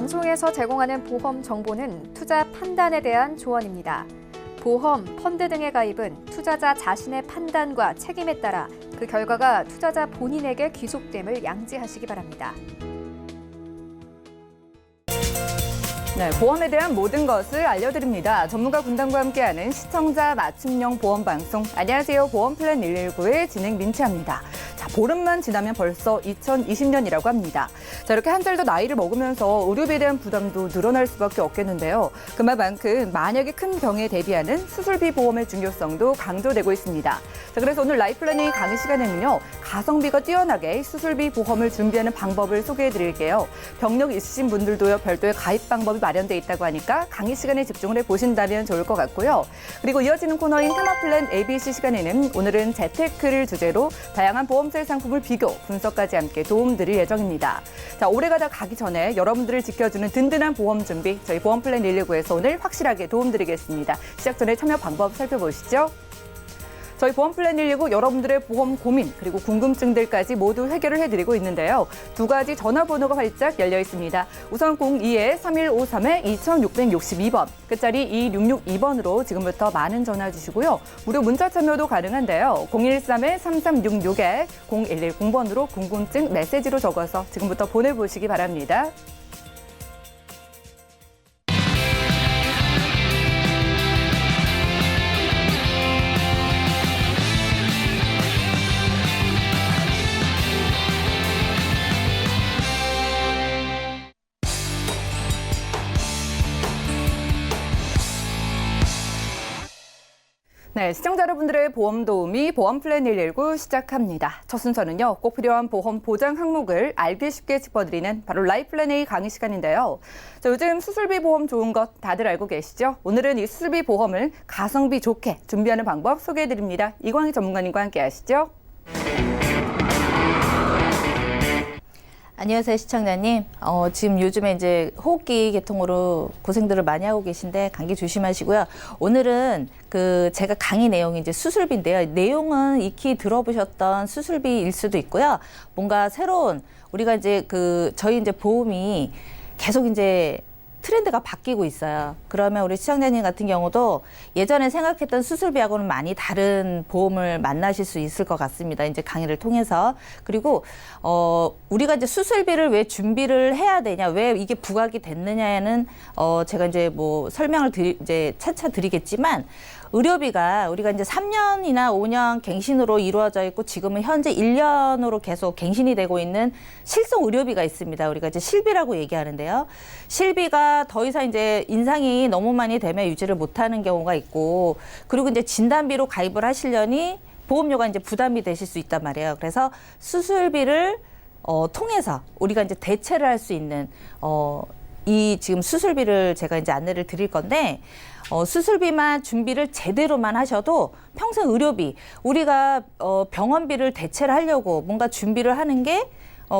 방송에서 제공하는 보험 정보는 투자 판단에 대한 조언입니다. 보험, 펀드 등의 가입은 투자자 자신의 판단과 책임에 따라 그 결과가 투자자 본인에게 귀속됨을 양지하시기 바랍니다. 네, 보험에 대한 모든 것을 알려드립니다. 전문가 군단과 함께하는 시청자 맞춤형 보험 방송. 안녕하세요. 보험플랜 119의 진행 민채합니다. 자, 보름만 지나면 벌써 2020년이라고 합니다. 자, 이렇게 한 살 더 나이를 먹으면서 의료비에 대한 부담도 늘어날 수밖에 없겠는데요. 그만큼 만약에 큰 병에 대비하는 수술비 보험의 중요성도 강조되고 있습니다. 자, 그래서 오늘 라이플래닝 강의 시간에는요, 가성비가 뛰어나게 수술비 보험을 준비하는 방법을 소개해드릴게요. 병력 있으신 분들도요, 별도의 가입 방법이 마련돼 있다고 하니까 강의 시간에 집중을 해보신다면 좋을 것 같고요. 그리고 이어지는 코너인 테마플랜 ABC 시간에는 오늘은 재테크를 주제로 다양한 보험세 상품을 비교, 분석까지 함께 도움드릴 예정입니다. 자, 올해가 다 가기 전에 여러분들을 지켜주는 든든한 보험 준비, 저희 보험플랜 119에서 오늘 확실하게 도움드리겠습니다. 시작 전에 참여 방법 살펴보시죠. 저희 보험플랜 119 여러분들의 보험 고민 그리고 궁금증들까지 모두 해결을 해드리고 있는데요. 두 가지 전화번호가 활짝 열려 있습니다. 우선 02-3153-2662번, 끝자리 2662번으로 지금부터 많은 전화 주시고요. 무료 문자 참여도 가능한데요. 013-3366-0110번으로 궁금증 메시지로 적어서 지금부터 보내보시기 바랍니다. 네, 시청자 여러분들의 보험 도우미 보험플랜 119 시작합니다. 첫 순서는요, 꼭 필요한 보험 보장 항목을 알기 쉽게 짚어드리는 바로 라이플랜 A 강의 시간인데요. 자, 요즘 수술비 보험 좋은 것 다들 알고 계시죠? 오늘은 이 수술비 보험을 가성비 좋게 준비하는 방법 소개해드립니다. 이광희 전문가님과 함께 하시죠. 안녕하세요, 시청자님. 지금 요즘에 이제 호흡기 계통으로 고생들을 많이 하고 계신데 감기 조심하시고요. 오늘은 제가 강의 내용이 이제 수술비인데요. 내용은 익히 들어보셨던 수술비일 수도 있고요. 뭔가 새로운 우리가 이제 저희 이제 보험이 계속 이제 트렌드가 바뀌고 있어요. 그러면 우리 시청자님 같은 경우도 예전에 생각했던 수술비하고는 많이 다른 보험을 만나실 수 있을 것 같습니다. 이제 강의를 통해서. 그리고, 우리가 이제 수술비를 왜 준비를 해야 되냐, 왜 이게 부각이 됐느냐에는, 제가 이제 뭐 설명을 이제 차차 드리겠지만, 의료비가 우리가 이제 3년이나 5년 갱신으로 이루어져 있고 지금은 현재 1년으로 계속 갱신이 되고 있는 실손 의료비가 있습니다. 우리가 이제 실비라고 얘기하는데요. 실비가 더 이상 이제 인상이 너무 많이 되면 유지를 못하는 경우가 있고, 그리고 이제 진단비로 가입을 하시려니 보험료가 이제 부담이 되실 수 있단 말이에요. 그래서 수술비를 통해서 우리가 이제 대체를 할 수 있는 이 지금 수술비를 제가 이제 안내를 드릴 건데, 수술비만 준비를 제대로만 하셔도 평생 의료비, 우리가 병원비를 대체를 하려고 뭔가 준비를 하는 게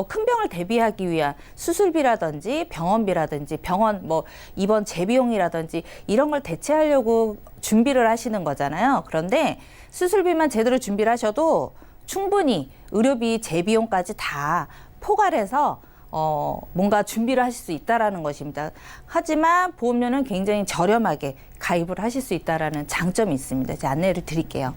큰 병을 대비하기 위한 수술비라든지 병원비라든지 병원 뭐 입원 재비용이라든지 이런 걸 대체하려고 준비를 하시는 거잖아요. 그런데 수술비만 제대로 준비를 하셔도 충분히 의료비 재비용까지 다 포괄해서 뭔가 준비를 하실 수 있다라는 것입니다. 하지만 보험료는 굉장히 저렴하게 가입을 하실 수 있다라는 장점이 있습니다. 제가 안내를 드릴게요.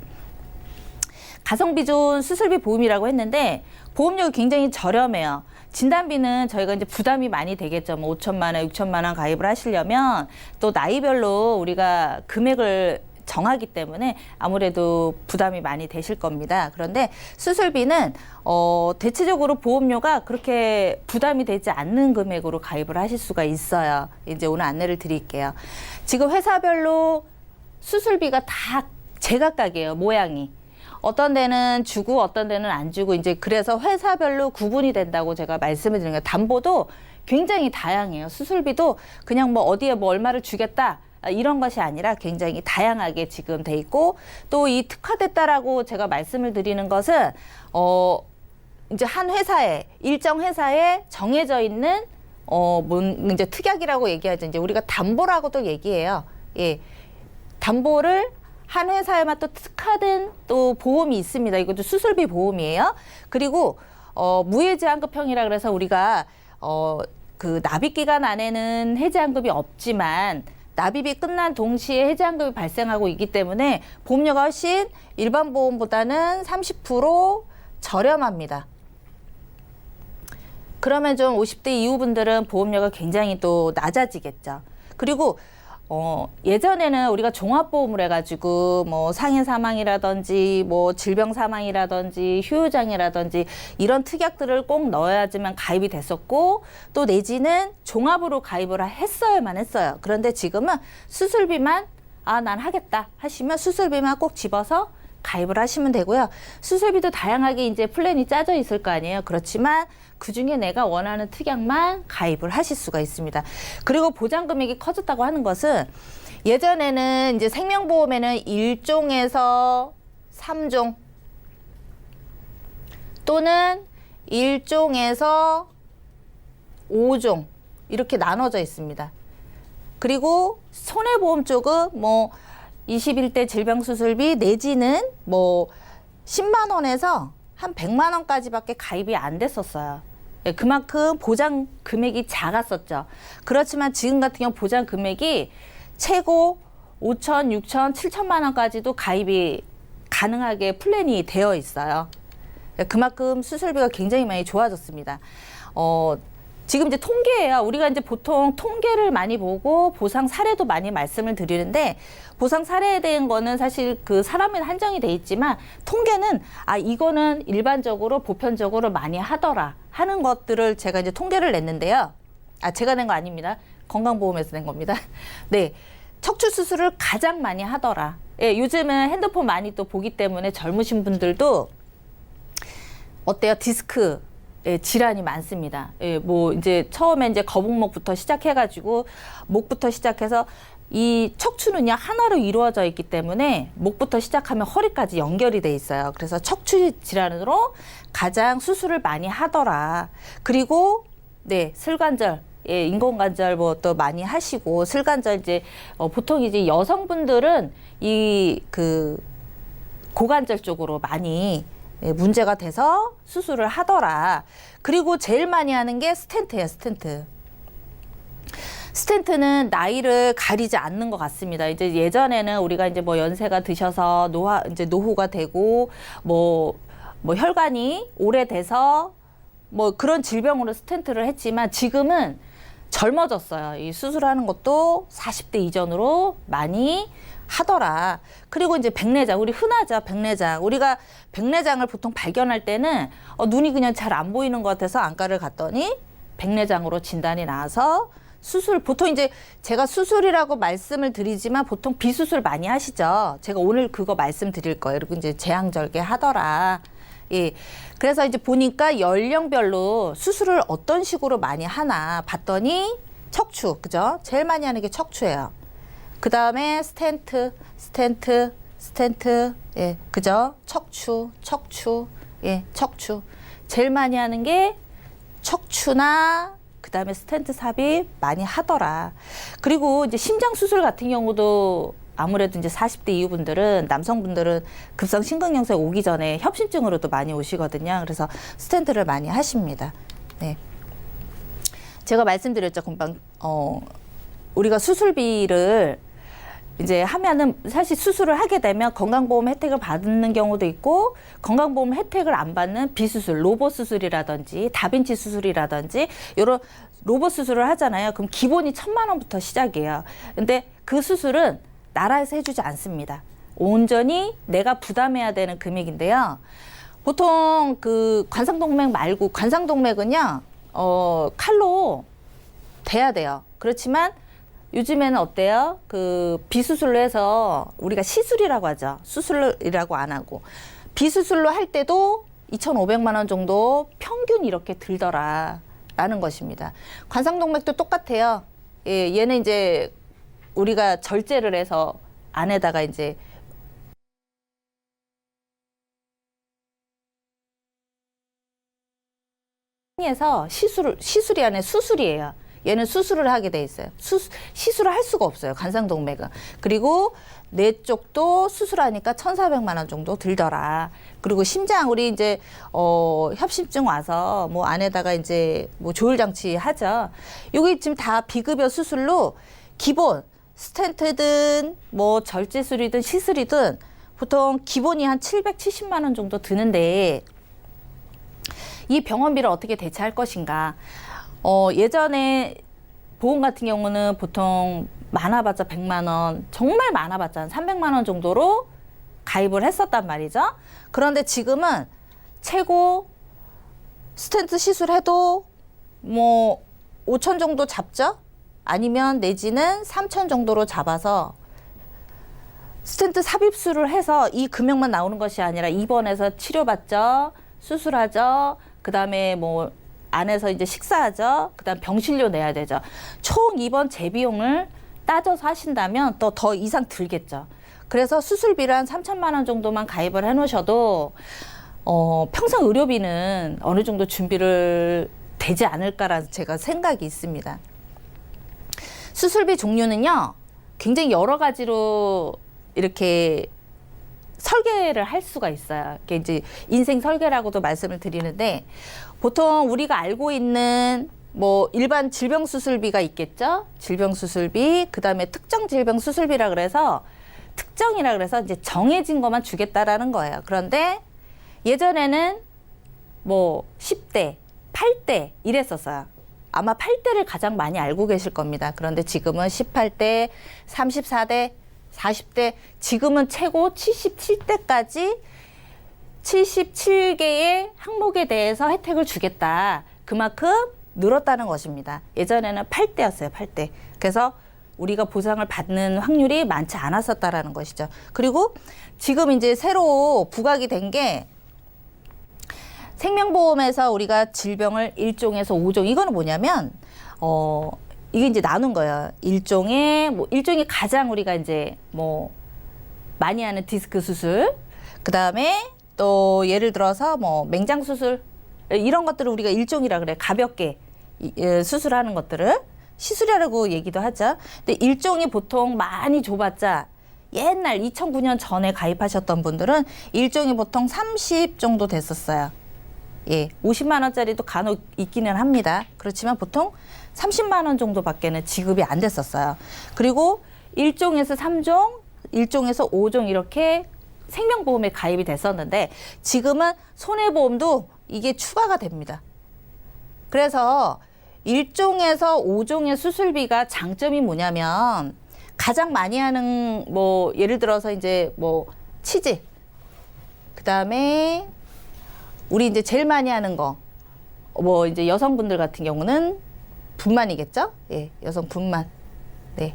가성비 좋은 수술비 보험이라고 했는데 보험료가 굉장히 저렴해요. 진단비는 저희가 이제 부담이 많이 되겠죠. 뭐 5천만 원, 6천만 원 가입을 하시려면 또 나이별로 우리가 금액을 정하기 때문에 아무래도 부담이 많이 되실 겁니다. 그런데 수술비는 대체적으로 보험료가 그렇게 부담이 되지 않는 금액으로 가입을 하실 수가 있어요. 이제 오늘 안내를 드릴게요. 지금 회사별로 수술비가 다 제각각이에요. 모양이. 어떤 데는 주고 어떤 데는 안 주고 이제 그래서 회사별로 구분이 된다고 제가 말씀을 드리는 거예요. 담보도 굉장히 다양해요. 수술비도 그냥 뭐 어디에 뭐 얼마를 주겠다. 이런 것이 아니라 굉장히 다양하게 지금 돼 있고 또 이 특화됐다라고 제가 말씀을 드리는 것은 이제 한 회사에 일정 회사에 정해져 있는 이제 특약이라고 얘기하죠. 이제 우리가 담보라고도 얘기해요. 예. 담보를 한 회사에만 또 특화된 또 보험이 있습니다. 이것도 수술비 보험이에요. 그리고 무해지환급형이라 그래서 우리가 그 납입 기간 안에는 해지환급이 없지만 납입이 끝난 동시에 해지환급이 발생하고 있기 때문에 보험료가 훨씬 일반 보험보다는 30% 저렴합니다. 그러면 좀 50대 이후 분들은 보험료가 굉장히 또 낮아지겠죠. 그리고 예전에는 우리가 종합보험을 해가지고 뭐 상해 사망이라든지 뭐 질병 사망이라든지 휴유장애라든지 이런 특약들을 꼭 넣어야지만 가입이 됐었고 또 내지는 종합으로 가입을 했어야만 했어요. 그런데 지금은 수술비만 난 하겠다 하시면 수술비만 꼭 집어서 가입을 하시면 되고요. 수술비도 다양하게 이제 플랜이 짜져 있을 거 아니에요. 그렇지만 그중에 내가 원하는 특약만 가입을 하실 수가 있습니다. 그리고 보장 금액이 커졌다고 하는 것은 예전에는 이제 생명보험에는 1종에서 3종 또는 1종에서 5종 이렇게 나눠져 있습니다. 그리고 손해보험 쪽은 뭐 21대 질병수술비 내지는 뭐 10만 원에서 한 100만 원까지밖에 가입이 안 됐었어요. 그만큼 보장 금액이 작았었죠. 그렇지만 지금 같은 경우 보장 금액이 최고 5천, 6천, 7천만 원까지도 가입이 가능하게 플랜이 되어 있어요. 그만큼 수술비가 굉장히 많이 좋아졌습니다. 지금 이제 통계예요. 우리가 이제 보통 통계를 많이 보고 보상 사례도 많이 말씀을 드리는데 보상 사례에 대한 거는 사실 그 사람에 한정이 돼 있지만 통계는 이거는 일반적으로 보편적으로 많이 하더라 하는 것들을 제가 이제 통계를 냈는데요. 제가 낸 거 아닙니다. 건강보험에서 낸 겁니다. 네. 척추 수술을 가장 많이 하더라. 예, 요즘은 핸드폰 많이 또 보기 때문에 젊으신 분들도 어때요? 디스크 질환이 많습니다. 뭐 이제 처음에 이제 거북목부터 시작해가지고 목부터 시작해서 이 척추는요 하나로 이루어져 있기 때문에 목부터 시작하면 허리까지 연결이 돼 있어요. 그래서 척추 질환으로 가장 수술을 많이 하더라. 그리고 슬관절, 인공관절 뭐 또 많이 하시고 슬관절 이제 보통 이제 여성분들은 이 그 고관절 쪽으로 많이 문제가 돼서 수술을 하더라. 그리고 제일 많이 하는 게 스텐트예요, 스텐트. 스텐트는 나이를 가리지 않는 것 같습니다. 이제 예전에는 우리가 이제 뭐 연세가 드셔서 노후가 되고 뭐 혈관이 오래돼서 뭐 그런 질병으로 스텐트를 했지만 지금은 젊어졌어요. 이 수술하는 것도 40대 이전으로 많이 하더라. 그리고 이제 백내장, 우리 흔하죠, 백내장. 우리가 백내장을 보통 발견할 때는 눈이 그냥 잘 안 보이는 것 같아서 안과를 갔더니 백내장으로 진단이 나와서 수술, 보통 이제 제가 수술이라고 말씀을 드리지만 보통 비수술 많이 하시죠. 제가 오늘 그거 말씀드릴 거예요. 그리고 이제 제왕절개 하더라. 예. 그래서 이제 보니까 연령별로 수술을 어떤 식으로 많이 하나 봤더니 척추, 그죠? 제일 많이 하는 게 척추예요. 그 다음에 스텐트, 예, 그죠? 척추, 예, 척추. 제일 많이 하는 게 척추나 그 다음에 스텐트 삽입 많이 하더라. 그리고 이제 심장 수술 같은 경우도 아무래도 이제 40대 이후 분들은, 남성분들은 급성 심근경색 오기 전에 협심증으로도 많이 오시거든요. 그래서 스텐트를 많이 하십니다. 네. 제가 말씀드렸죠, 금방. 우리가 수술비를 이제 하면은 사실 수술을 하게 되면 건강보험 혜택을 받는 경우도 있고 건강보험 혜택을 안 받는 비수술, 로봇 수술이라든지 다빈치 수술이라든지 이런 로봇 수술을 하잖아요. 그럼 기본이 1,000만 원부터 시작이에요. 근데 그 수술은 나라에서 해주지 않습니다. 온전히 내가 부담해야 되는 금액인데요. 보통 그 관상동맥 말고 관상동맥은요, 칼로 대야 돼요. 그렇지만 요즘에는 어때요? 그 비수술로 해서 우리가 시술이라고 하죠. 수술이라고 안 하고. 비수술로 할 때도 2,500만 원 정도 평균 이렇게 들더라 라는 것입니다. 관상동맥도 똑같아요. 예, 얘는 이제 우리가 절제를 해서 안에다가 이제 해서 시술이 아니라 수술이에요. 얘는 수술을 하게 돼 있어요. 시술을 할 수가 없어요. 간상동맥은. 그리고 뇌 쪽도 수술하니까 1,400만 원 정도 들더라. 그리고 심장 우리 이제 협심증 와서 뭐 안에다가 이제 뭐 조율 장치 하죠. 여기 지금 다 비급여 수술로 기본 스텐트든 뭐 절제술이든 시술이든 보통 기본이 한 770만 원 정도 드는데 이 병원비를 어떻게 대체할 것인가? 예전에 보험 같은 경우는 보통 많아봤자 100만 원, 정말 많아봤자 한 300만 원 정도로 가입을 했었단 말이죠. 그런데 지금은 최고 스텐트 시술해도 뭐 5천 정도 잡죠? 아니면 내지는 3천 정도로 잡아서 스텐트 삽입술을 해서 이 금액만 나오는 것이 아니라 입원해서 치료받죠, 수술하죠, 그 다음에 뭐 안에서 이제 식사하죠, 그 다음 병실료 내야 되죠. 총 입원 재비용을 따져서 하신다면 또 더 이상 들겠죠. 그래서 수술비를 한 3천만 원 정도만 가입을 해 놓으셔도 평생 의료비는 어느 정도 준비를 되지 않을까라는 제가 생각이 있습니다. 수술비 종류는요, 굉장히 여러 가지로 이렇게 설계를 할 수가 있어요. 이게 이제 인생 설계라고도 말씀을 드리는데, 보통 우리가 알고 있는 뭐 일반 질병 수술비가 있겠죠. 질병 수술비, 그 다음에 특정 질병 수술비라 그래서 특정이라 그래서 이제 정해진 것만 주겠다라는 거예요. 그런데 예전에는 뭐 10대, 8대 이랬었어요. 아마 8대를 가장 많이 알고 계실 겁니다. 그런데 지금은 18대, 34대, 40대, 지금은 최고 77대까지 77개의 항목에 대해서 혜택을 주겠다. 그만큼 늘었다는 것입니다. 예전에는 8대였어요, 8대. 그래서 우리가 보상을 받는 확률이 많지 않았었다라는 것이죠. 그리고 지금 이제 새로 부각이 된 게 생명보험에서 우리가 질병을 1종에서 5종, 이거는 뭐냐면, 이게 이제 나눈 거예요. 일종이 가장 우리가 이제 뭐 많이 하는 디스크 수술, 그 다음에 또 예를 들어서 뭐 맹장 수술, 이런 것들을 우리가 일종이라 그래. 가볍게 수술하는 것들을 시술이라고 얘기도 하죠. 근데 일종이 보통 많이 줘봤자 옛날 2009년 전에 가입하셨던 분들은 일종이 보통 30 정도 됐었어요. 예, 50만 원짜리도 간혹 있기는 합니다. 그렇지만 보통 30만 원 정도밖에는 지급이 안 됐었어요. 그리고 1종에서 3종, 1종에서 5종 이렇게 생명보험에 가입이 됐었는데 지금은 손해보험도 이게 추가가 됩니다. 그래서 1종에서 5종의 수술비가 장점이 뭐냐면 가장 많이 하는 뭐 예를 들어서 이제 뭐 치질, 그다음에 우리 이제 제일 많이 하는 거 뭐 이제 여성분들 같은 경우는 분만이겠죠? 예, 여성 분만. 네.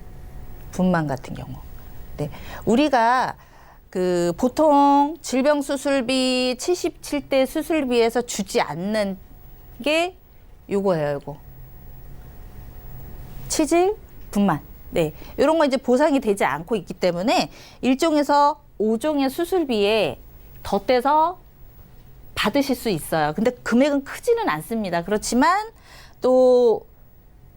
분만 같은 경우. 네. 우리가 그 보통 질병 수술비 77대 수술비에서 주지 않는 게 요거예요, 요거. 치질, 분만. 네. 요런 거 이제 보상이 되지 않고 있기 때문에 1종에서 5종의 수술비에 덧대서 받으실 수 있어요. 근데 금액은 크지는 않습니다. 그렇지만 또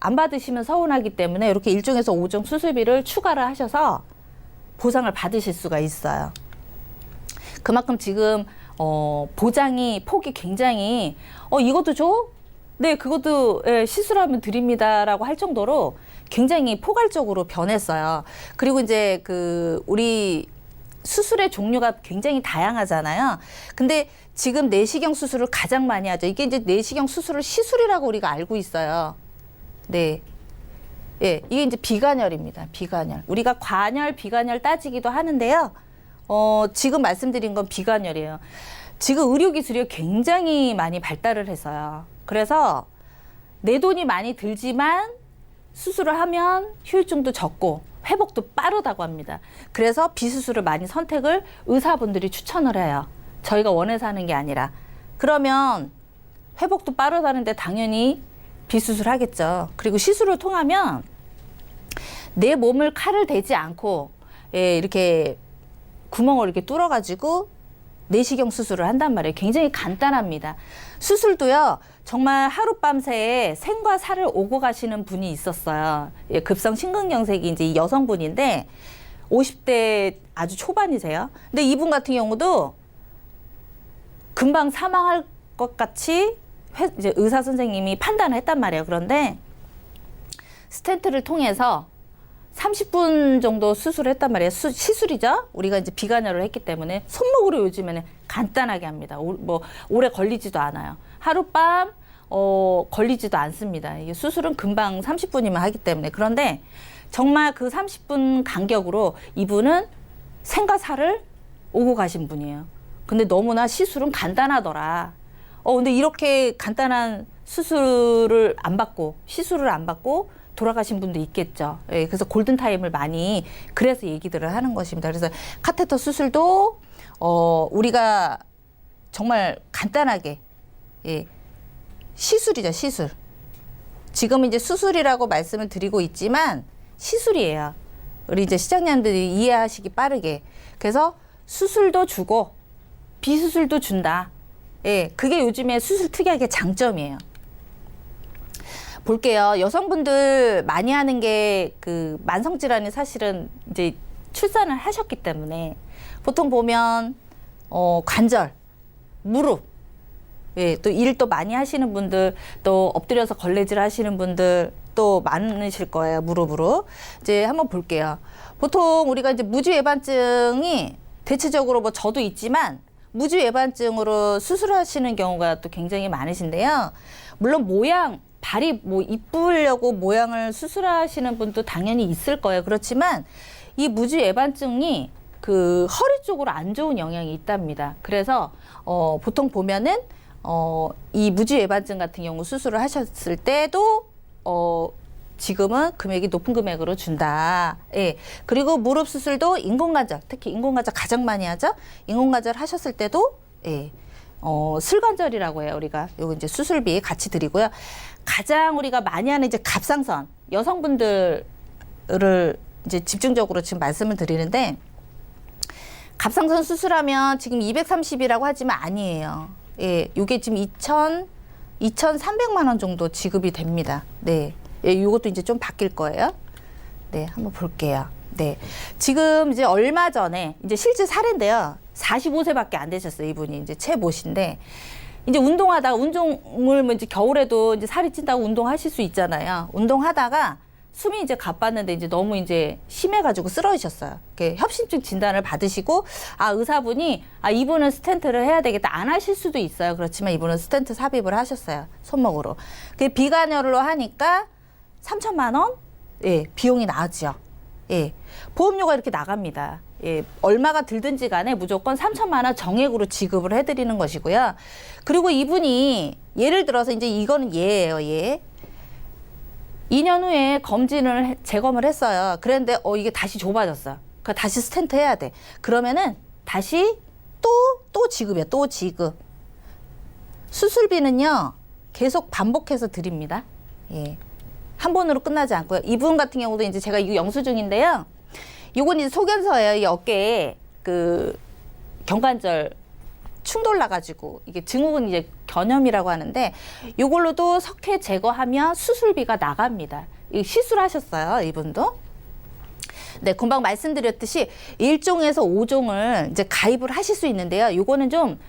안 받으시면 서운하기 때문에 이렇게 1종에서 5종 수술비를 추가를 하셔서 보상을 받으실 수가 있어요. 그만큼 지금 보장이 폭이 굉장히 이것도 줘? 네, 그것도 예, 시술하면 드립니다라고 할 정도로 굉장히 포괄적으로 변했어요. 그리고 이제 그 우리 수술의 종류가 굉장히 다양하잖아요. 근데 지금 내시경 수술을 가장 많이 하죠. 이게 이제 내시경 수술을 시술이라고 우리가 알고 있어요. 네. 예, 이게 이제 비관혈입니다. 비관혈. 우리가 관혈, 비관혈 따지기도 하는데요. 지금 말씀드린 건 비관혈이에요. 지금 의료기술이 굉장히 많이 발달을 해서요. 그래서 내 돈이 많이 들지만 수술을 하면 후유증도 적고 회복도 빠르다고 합니다. 그래서 비수술을 많이 선택을 의사분들이 추천을 해요. 저희가 원해서 하는 게 아니라. 그러면 회복도 빠르다는데 당연히 비수술 하겠죠. 그리고 시술을 통하면 내 몸을 칼을 대지 않고 예, 이렇게 구멍을 이렇게 뚫어가지고 내시경 수술을 한단 말이에요. 굉장히 간단합니다. 수술도요, 정말 하룻밤새에 생과 사를 오고 가시는 분이 있었어요. 예, 급성 심근경색이 이제 이 여성분인데 50대 아주 초반이세요. 근데 이분 같은 경우도 금방 사망할 것 같이 이제 의사 선생님이 판단을 했단 말이에요. 그런데 스텐트를 통해서 30분 정도 수술을 했단 말이에요. 시술이죠. 우리가 이제 비관혈을 했기 때문에 손목으로 요즘에는 간단하게 합니다. 뭐 오래 걸리지도 않아요. 하룻밤 걸리지도 않습니다. 이게 수술은 금방 30분이면 하기 때문에. 그런데 정말 그 30분 간격으로 이분은 생과 사를 오고 가신 분이에요. 근데 너무나 시술은 간단하더라. 근데 이렇게 간단한 수술을 안 받고 시술을 안 받고 돌아가신 분도 있겠죠. 예, 그래서 골든타임을 많이 그래서 얘기들을 하는 것입니다. 그래서 카테터 수술도 우리가 정말 간단하게 예, 시술이죠. 시술. 지금 이제 수술이라고 말씀을 드리고 있지만 시술이에요. 우리 이제 시청자님들이 이해하시기 빠르게. 그래서 수술도 주고 비수술도 준다. 예, 그게 요즘에 수술 특약의 장점이에요. 볼게요. 여성분들 많이 하는 게 그 만성질환이 사실은 이제 출산을 하셨기 때문에 보통 보면 관절, 무릎, 예, 또 일 또 많이 하시는 분들, 또 엎드려서 걸레질 하시는 분들 또 많으실 거예요. 무릎으로. 이제 한번 볼게요. 보통 우리가 이제 무주예반증이 대체적으로 뭐 저도 있지만 무주예반증으로 수술하시는 경우가 또 굉장히 많으신데요. 물론 발이 뭐 이쁘려고 모양을 수술하시는 분도 당연히 있을 거예요. 그렇지만 이 무주예반증이 그 허리 쪽으로 안 좋은 영향이 있답니다. 그래서 보통 보면은 이 무주예반증 같은 경우 수술을 하셨을 때도 지금은 금액이 높은 금액으로 준다. 예. 그리고 무릎 수술도 인공관절, 특히 인공관절 가장 많이 하죠. 인공관절 하셨을 때도 예. 슬관절이라고 해요. 우리가 요거 이제 수술비 같이 드리고요. 가장 우리가 많이 하는 이제 갑상선 여성분들을 이제 집중적으로 지금 말씀을 드리는데 갑상선 수술하면 지금 230이라고 하지만 아니에요. 예, 요게 지금 2,300만 원 정도 지급이 됩니다. 네. 예, 요것도 이제 좀 바뀔 거예요. 네, 한번 볼게요. 네. 지금 이제 얼마 전에 이제 실제 사례인데요. 45세밖에 안 되셨어요. 이분이 이제 최모신데 이제 운동하다가 운동을 뭐 이제 겨울에도 이제 살이 찐다고 운동하실 수 있잖아요. 운동하다가 숨이 이제 가빴는데 이제 너무 이제 심해가지고 쓰러지셨어요. 이렇게 협심증 진단을 받으시고 의사분이 이분은 스텐트를 해야 되겠다 안 하실 수도 있어요. 그렇지만 이분은 스텐트 삽입을 하셨어요. 손목으로. 그 비관혈로 하니까 3천만 원 예, 비용이 나왔죠. 예, 보험료가 이렇게 나갑니다. 예, 얼마가 들든지 간에 무조건 3천만 원 정액으로 지급을 해드리는 것이고요. 그리고 이분이 예를 들어서 이제 이거는 예예요. 예. 2년 후에 검진을 재검을 했어요. 그런데 이게 다시 좁아졌어. 그러니까 다시 스텐트 해야 돼. 그러면은 다시 또 지급이야. 또 지급. 수술비는요. 계속 반복해서 드립니다. 예. 한 번으로 끝나지 않고요. 이분 같은 경우도 이제 제가 이거 영수증인데요. 이건 이제 소견서예요. 이 어깨에 그 경관절 충돌 나가지고 이게 증후군 이제 견염이라고 하는데 이걸로도 석회 제거하면 수술비가 나갑니다. 이 시술하셨어요. 이분도. 네, 금방 말씀드렸듯이 1종에서 5종을 이제 가입을 하실 수 있는데요. 이거는 좀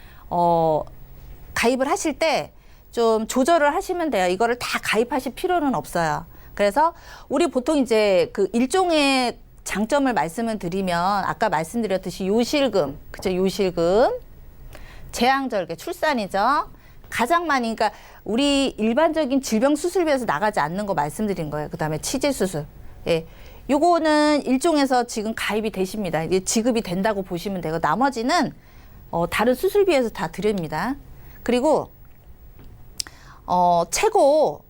가입을 하실 때 좀 조절을 하시면 돼요. 이거를 다 가입하실 필요는 없어요. 그래서 우리 보통 이제 그 1종의 장점을 말씀을 드리면 아까 말씀드렸듯이 요실금, 그죠? 요실금, 재앙절개, 출산이죠. 가장 많이, 그러니까 우리 일반적인 질병 수술비에서 나가지 않는 거 말씀드린 거예요. 그 다음에 치질 수술. 예. 요거는 일종에서 지금 가입이 되십니다. 이게 지급이 된다고 보시면 되고, 나머지는, 다른 수술비에서 다 드립니다. 그리고, 최고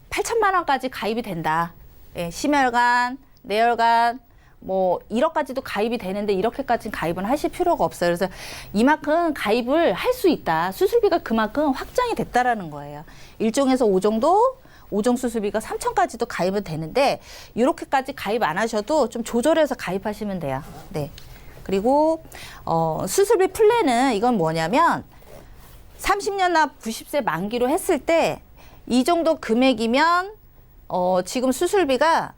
8천만 원까지 가입이 된다. 예. 심혈관, 뇌혈관, 뭐 1억까지도 가입이 되는데 이렇게까지는 가입은 하실 필요가 없어요. 그래서 이만큼 가입을 할 수 있다. 수술비가 그만큼 확장이 됐다라는 거예요. 1종에서 5종도 5종 수술비가 3천까지도 가입은 되는데 이렇게까지 가입 안 하셔도 좀 조절해서 가입하시면 돼요. 네. 그리고 수술비 플랜은 이건 뭐냐면 30년 앞 90세 만기로 했을 때 이 정도 금액이면 지금 수술비가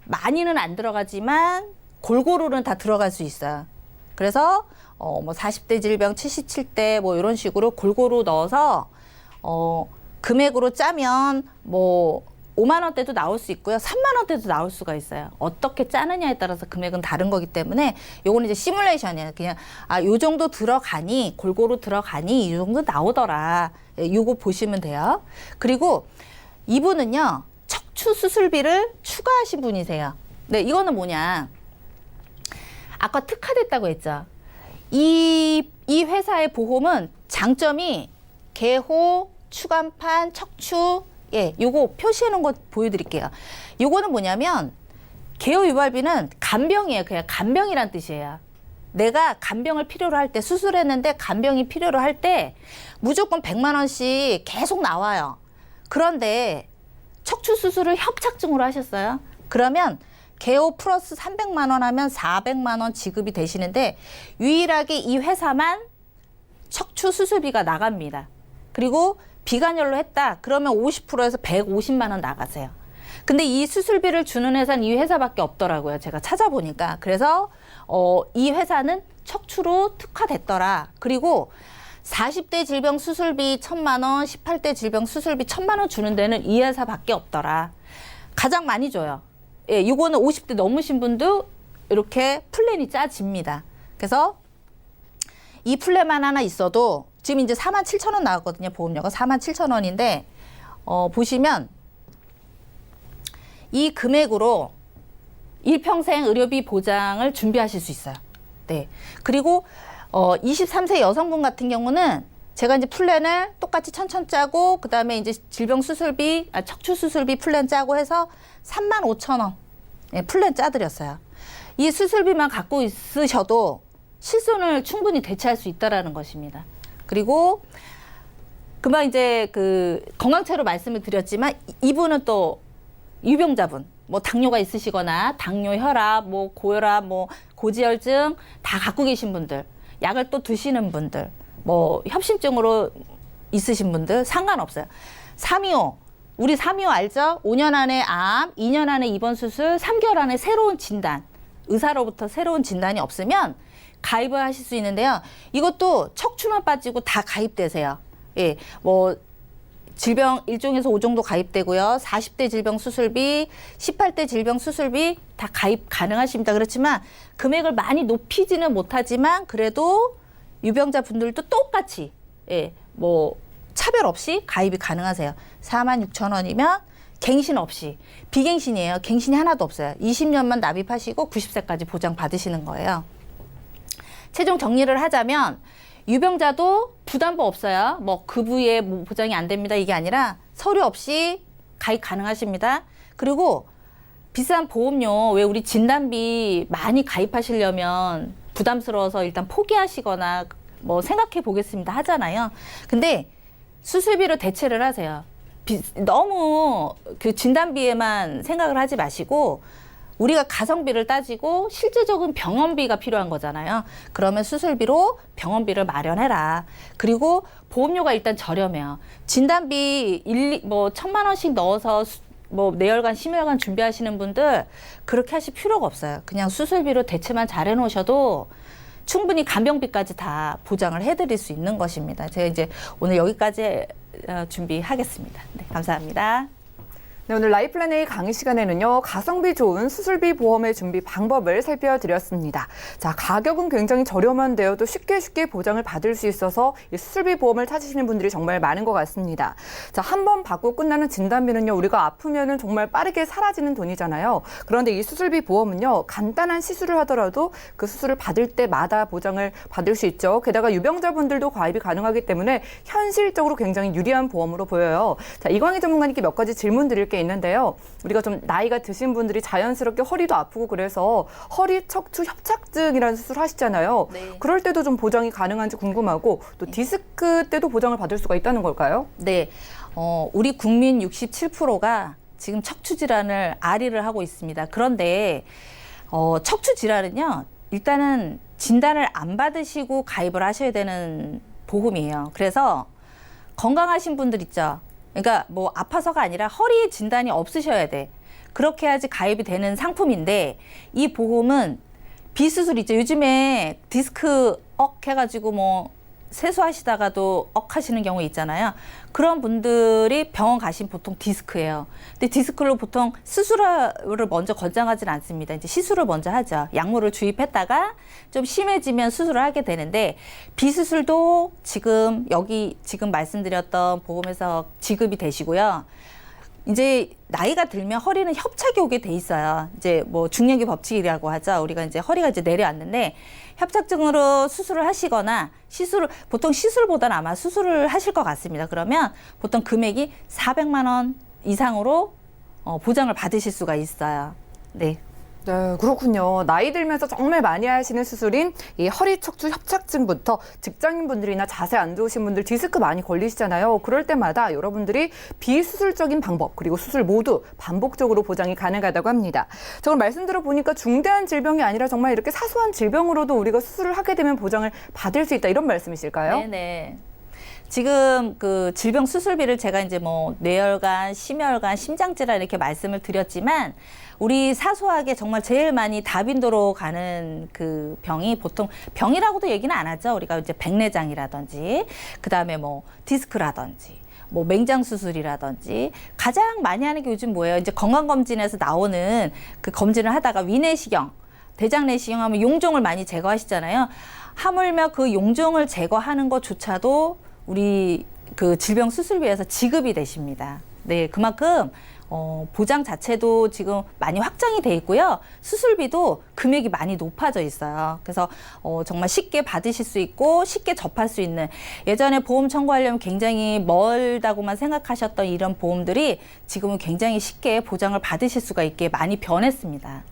많이는 안 들어가지만 골고루는 다 들어갈 수 있어요. 그래서 뭐 40대 질병, 77대 뭐 이런 식으로 골고루 넣어서 금액으로 짜면 뭐 5만 원대도 나올 수 있고요. 3만 원대도 나올 수가 있어요. 어떻게 짜느냐에 따라서 금액은 다른 거기 때문에 요거는 이제 시뮬레이션이에요. 그냥 요 정도 들어가니 골고루 들어가니 이 정도 나오더라. 요거 보시면 돼요. 그리고 이분은요. 척추 수술비를 추가하신 분이세요. 네, 이거는 뭐냐? 아까 특화됐다고 했죠. 이 회사의 보험은 장점이 개호, 추간판, 척추, 예, 요거 표시해 놓은 거 보여드릴게요. 요거는 뭐냐면 개호 유발비는 간병이에요. 그냥 간병이란 뜻이에요. 내가 간병을 필요로 할 때 수술했는데 간병이 필요로 할 때 무조건 100만 원씩 계속 나와요. 그런데 척추 수술을 협착증으로 하셨어요. 그러면 개호 플러스 300만 원 하면 400만 원 지급이 되시는데 유일하게 이 회사만 척추 수술비가 나갑니다. 그리고 비관혈로 했다. 그러면 50%에서 150만 원 나가세요. 근데 이 수술비를 주는 회사는 이 회사밖에 없더라고요. 제가 찾아보니까. 그래서 이 회사는 척추로 특화됐더라. 그리고 40대 질병 수술비 1,000만 원, 18대 질병 수술비 1,000만 원 주는 데는 이 회사밖에 없더라. 가장 많이 줘요. 예, 이거는 50대 넘으신 분도 이렇게 플랜이 짜집니다. 그래서 이 플랜만 하나 있어도 지금 이제 47,000원 나왔거든요. 보험료가 47,000원인데 보시면 이 금액으로 일평생 의료비 보장을 준비하실 수 있어요. 네. 그리고 23세 여성분 같은 경우는 제가 이제 플랜을 똑같이 천천 짜고 그다음에 이제 질병 수술비, 척추 수술비 플랜 짜고 해서 35,000원 예, 플랜 짜드렸어요. 이 수술비만 갖고 있으셔도 실손을 충분히 대체할 수 있다라는 것입니다. 그리고 금방 이제 그 건강체로 말씀을 드렸지만 이분은 또 유병자분, 뭐 당뇨가 있으시거나 당뇨, 혈압, 뭐 고혈압, 뭐 고지혈증 다 갖고 계신 분들, 약을 또 드시는 분들, 뭐 협심증으로 있으신 분들 상관없어요. 325, 우리 325 알죠? 5년 안에 암, 2년 안에 입원 수술, 3개월 안에 새로운 진단, 의사로부터 새로운 진단이 없으면 가입을 하실 수 있는데요. 이것도 척추만 빠지고 다 가입되세요. 예, 뭐 질병 1종에서 5종도 가입되고요. 40대 질병 수술비, 18대 질병 수술비 다 가입 가능하십니다. 그렇지만 금액을 많이 높이지는 못하지만 그래도 유병자 분들도 똑같이 예, 뭐 차별 없이 가입이 가능하세요. 46,000원이면 갱신 없이. 비갱신이에요. 갱신이 하나도 없어요. 20년만 납입하시고 90세까지 보장 받으시는 거예요. 최종 정리를 하자면 유병자도 부담도 없어요. 뭐 그 부위에 뭐 보장이 안 됩니다. 이게 아니라 서류 없이 가입 가능하십니다. 그리고 비싼 보험료, 왜 우리 진단비 많이 가입하시려면 부담스러워서 일단 포기하시거나 뭐 생각해 보겠습니다 하잖아요. 근데 수술비로 대체를 하세요. 너무 그 진단비에만 생각을 하지 마시고 우리가 가성비를 따지고 실제적인 병원비가 필요한 거잖아요. 그러면 수술비로 병원비를 마련해라. 그리고 보험료가 일단 저렴해요. 진단비 1,000만 원씩 넣어서 뭐 뇌혈관, 심혈관 준비하시는 분들 그렇게 하실 필요가 없어요. 그냥 수술비로 대체만 잘 해놓으셔도 충분히 간병비까지 다 보장을 해드릴 수 있는 것입니다. 제가 이제 오늘 여기까지 준비하겠습니다. 네, 감사합니다. 네, 오늘 라이플랜A 강의 시간에는요, 가성비 좋은 수술비 보험의 준비 방법을 살펴드렸습니다. 자, 가격은 굉장히 저렴한데요. 또 쉽게 보장을 받을 수 있어서 이 수술비 보험을 찾으시는 분들이 정말 많은 것 같습니다. 자, 한 번 받고 끝나는 진단비는요, 우리가 아프면은 정말 빠르게 사라지는 돈이잖아요. 그런데 이 수술비 보험은요, 간단한 시술을 하더라도 그 수술을 받을 때마다 보장을 받을 수 있죠. 게다가 유병자분들도 가입이 가능하기 때문에 현실적으로 굉장히 유리한 보험으로 보여요. 자, 이광희 전문가님께 몇 가지 질문 드릴 게 있는데요. 우리가 좀 나이가 드신 분들이 자연스럽게 허리도 아프고 그래서 허리 척추 협착증이라는 수술 하시잖아요. 네. 그럴 때도 좀 보장이 가능한지 궁금하고 또 디스크 때도 보장을 받을 수가 있다는 걸까요? 네, 우리 국민 67%가 지금 척추 질환을 알이를 하고 있습니다. 그런데 척추 질환은요, 일단은 진단을 안 받으시고 가입을 하셔야 되는 보험이에요. 그래서 건강하신 분들 있죠. 그러니까 뭐 아파서가 아니라 허리 진단이 없으셔야 돼. 그렇게 해야지 가입이 되는 상품인데 이 보험은 비수술 있죠. 요즘에 디스크 해가지고 뭐 세수하시다가도 하시는 경우 있잖아요. 그런 분들이 병원 가시면 보통 디스크예요. 근데 디스크로 보통 수술을 먼저 권장하지는 않습니다. 이제 시술을 먼저 하죠. 약물을 주입했다가 좀 심해지면 수술을 하게 되는데 비수술도 지금 말씀드렸던 보험에서 지급이 되시고요. 이제 나이가 들면 허리는 협착이 오게 돼 있어요. 이제 뭐 중년기 법칙이라고 하죠. 우리가 이제 허리가 이제 내려왔는데 협착증으로 수술을 하시거나 보통 시술보다는 아마 수술을 하실 것 같습니다. 그러면 보통 금액이 400만 원 이상으로 보장을 받으실 수가 있어요. 네. 네, 그렇군요. 나이 들면서 정말 많이 하시는 수술인 이 허리 척추 협착증부터 직장인분들이나 자세 안 좋으신 분들 디스크 많이 걸리시잖아요. 그럴 때마다 여러분들이 비수술적인 방법 그리고 수술 모두 반복적으로 보장이 가능하다고 합니다. 저는 말씀 들어보니까 중대한 질병이 아니라 정말 이렇게 사소한 질병으로도 우리가 수술을 하게 되면 보장을 받을 수 있다 이런 말씀이실까요? 네네. 지금 그 질병 수술비를 제가 이제 뭐 뇌혈관, 심혈관, 심장질환 이렇게 말씀을 드렸지만 우리 사소하게 정말 제일 많이 다빈도로 가는 그 병이 보통 병이라고도 얘기는 안 하죠. 우리가 이제 백내장이라든지 그다음에 뭐 디스크라든지 뭐 맹장 수술이라든지 가장 많이 하는 게 요즘 뭐예요? 이제 건강검진에서 나오는 그 검진을 하다가 위내시경, 대장내시경 하면 용종을 많이 제거하시잖아요. 하물며 그 용종을 제거하는 것조차도 우리 그 질병 수술비에서 지급이 되십니다. 네, 그만큼 보장 자체도 지금 많이 확장이 돼 있고요. 수술비도 금액이 많이 높아져 있어요. 그래서 정말 쉽게 받으실 수 있고 쉽게 접할 수 있는 예전에 보험 청구하려면 굉장히 멀다고만 생각하셨던 이런 보험들이 지금은 굉장히 쉽게 보장을 받으실 수가 있게 많이 변했습니다.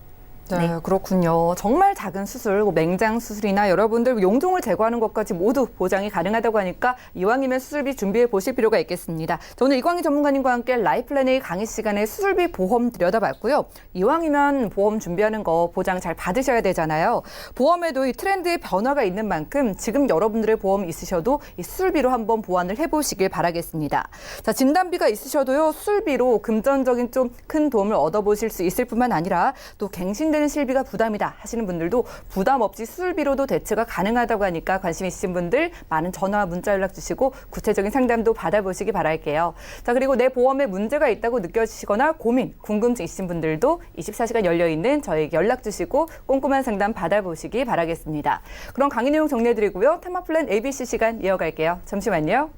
네, 그렇군요. 정말 작은 수술, 맹장 수술이나 여러분들 용종을 제거하는 것까지 모두 보장이 가능하다고 하니까 이왕이면 수술비 준비해 보실 필요가 있겠습니다. 저는 이광희 전문가님과 함께 라이플랜의 강의 시간에 수술비 보험 들여다봤고요. 이왕이면 보험 준비하는 거 보장 잘 받으셔야 되잖아요. 보험에도 이 트렌드의 변화가 있는 만큼 지금 여러분들의 보험 있으셔도 이 수술비로 한번 보완을 해보시길 바라겠습니다. 자, 진단비가 있으셔도요. 수술비로 금전적인 좀 큰 도움을 얻어보실 수 있을 뿐만 아니라 또 갱신되는 실비가 부담이다 하시는 분들도 부담 없이 수술비로도 대체가 가능하다고 하니까 관심 있으신 분들 많은 전화 문자 연락 주시고 구체적인 상담도 받아보시기 바랄게요. 자, 그리고 내 보험에 문제가 있다고 느껴지시거나 고민, 궁금증 있으신 분들도 24시간 열려있는 저에게 연락 주시고 꼼꼼한 상담 받아보시기 바라겠습니다. 그럼 강의 내용 정리해드리고요. 테마플랜 ABC 시간 이어갈게요. 잠시만요.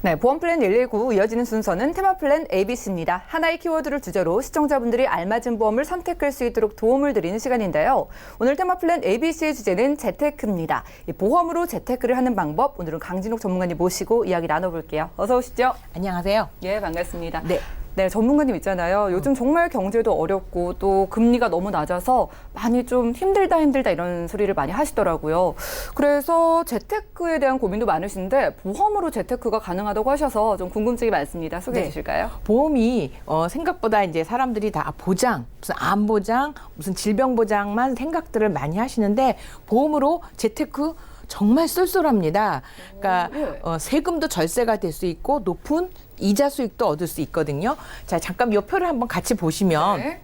네, 보험 플랜 119 이어지는 순서는 테마 플랜 ABC입니다. 하나의 키워드를 주제로 시청자분들이 알맞은 보험을 선택할 수 있도록 도움을 드리는 시간인데요. 오늘 테마 플랜 ABC의 주제는 재테크입니다. 이 보험으로 재테크를 하는 방법, 오늘은 강진욱 전문가님 모시고 이야기 나눠볼게요. 어서 오시죠. 안녕하세요. 예, 반갑습니다. 네. 네, 전문가님 있잖아요. 요즘 정말 경제도 어렵고 또 금리가 너무 낮아서 많이 좀 힘들다 이런 소리를 많이 하시더라고요. 그래서 재테크에 대한 고민도 많으신데 보험으로 재테크가 가능하다고 하셔서 좀 궁금증이 많습니다. 소개해 네. 주실까요? 보험이 생각보다 이제 사람들이 다 보장, 무슨 암 보장, 무슨 질병 보장만 생각들을 많이 하시는데 보험으로 재테크 정말 쏠쏠합니다. 그러니까 세금도 절세가 될 수 있고 높은 이자 수익도 얻을 수 있거든요. 자, 잠깐 이 표를 한번 같이 보시면 네.